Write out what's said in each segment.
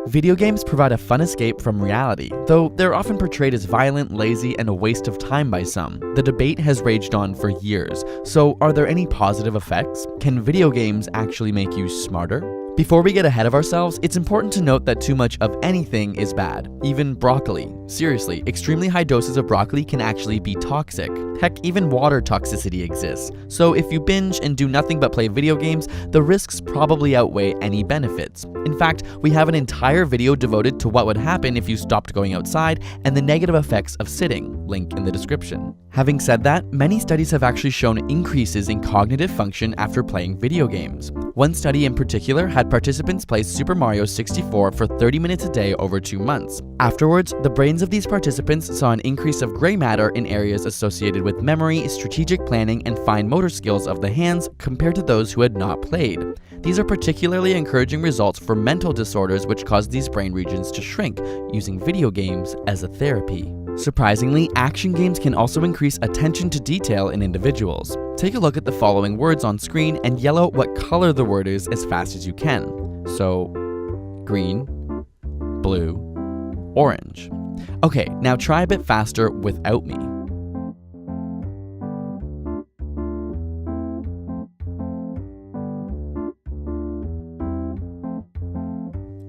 Video games provide a fun escape from reality, though they're often portrayed as violent, lazy, and a waste of time by some. The debate has raged on for years, so are there any positive effects? Can video games actually make you smarter? Before we get ahead of ourselves, it's important to note that too much of anything is bad, even broccoli. Seriously, extremely high doses of broccoli can actually be toxic. Heck, even water toxicity exists. So if you binge and do nothing but play video games, the risks probably outweigh any benefits. In fact, we have an entire video devoted to what would happen if you stopped going outside and the negative effects of sitting, link in the description. Having said that, many studies have actually shown increases in cognitive function after playing video games. One study in particular had participants play Super Mario 64 for 30 minutes a day over 2 months. Afterwards, the brains of these participants saw an increase of gray matter in areas associated with memory, strategic planning, and fine motor skills of the hands compared to those who had not played. These are particularly encouraging results for mental disorders which cause these brain regions to shrink, using video games as a therapy. Surprisingly, action games can also increase attention to detail in individuals. Take a look at the following words on screen and yell out what color the word is as fast as you can. So, green, blue, orange. Okay, now try a bit faster without me.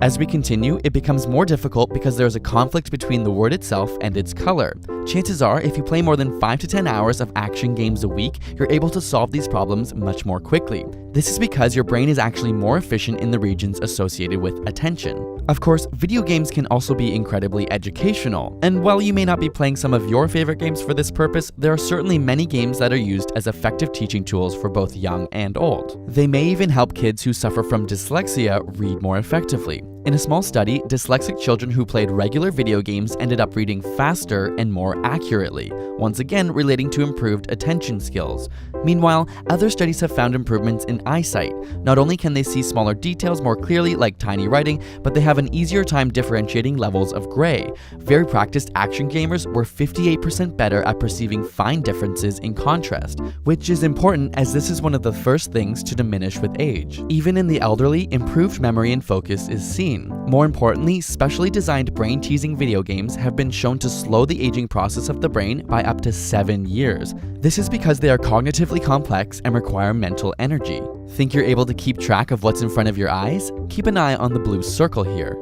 As we continue, it becomes more difficult because there is a conflict between the word itself and its color. Chances are, if you play more than 5 to 10 hours of action games a week, you're able to solve these problems much more quickly. This is because your brain is actually more efficient in the regions associated with attention. Of course, video games can also be incredibly educational, and while you may not be playing some of your favorite games for this purpose, there are certainly many games that are used as effective teaching tools for both young and old. They may even help kids who suffer from dyslexia read more effectively. In a small study, dyslexic children who played regular video games ended up reading faster and more accurately, once again relating to improved attention skills. Meanwhile, other studies have found improvements in eyesight. Not only can they see smaller details more clearly, like tiny writing, but they have an easier time differentiating levels of gray. Very practiced action gamers were 58% better at perceiving fine differences in contrast, which is important as this is one of the first things to diminish with age. Even in the elderly, improved memory and focus is seen. More importantly, specially designed brain-teasing video games have been shown to slow the aging process of the brain by up to 7 years. This is because they are cognitively complex and require mental energy. Think you're able to keep track of what's in front of your eyes? Keep an eye on the blue circle here.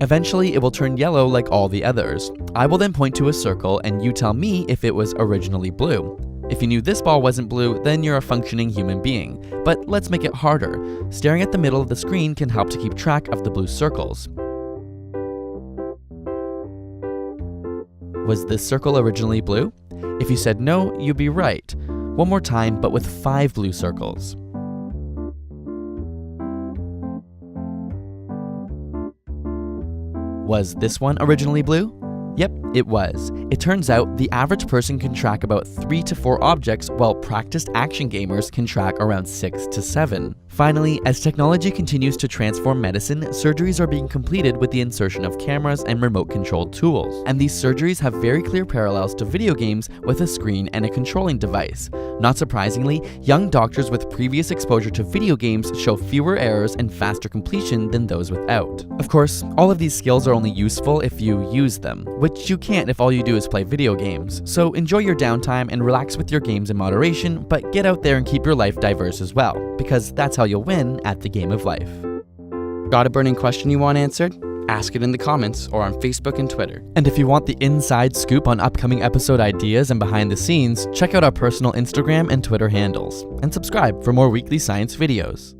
Eventually, it will turn yellow like all the others. I will then point to a circle and you tell me if it was originally blue. If you knew this ball wasn't blue, then you're a functioning human being. But let's make it harder. Staring at the middle of the screen can help to keep track of the blue circles. Was this circle originally blue? If you said no, you'd be right. One more time, but with 5 blue circles. Was this one originally blue? Yep, it was. It turns out the average person can track about 3 to 4 objects, while practiced action gamers can track around 6 to 7. Finally, as technology continues to transform medicine, surgeries are being completed with the insertion of cameras and remote-controlled tools. And these surgeries have very clear parallels to video games with a screen and a controlling device. Not surprisingly, young doctors with previous exposure to video games show fewer errors and faster completion than those without. Of course, all of these skills are only useful if you use them, which you can't if all you do is play video games. So enjoy your downtime and relax with your games in moderation, but get out there and keep your life diverse as well, because that's how you'll win at the game of life. Got a burning question you want answered? Ask it in the comments or on Facebook and Twitter. And if you want the inside scoop on upcoming episode ideas and behind the scenes, check out our personal Instagram and Twitter handles. And subscribe for more weekly science videos.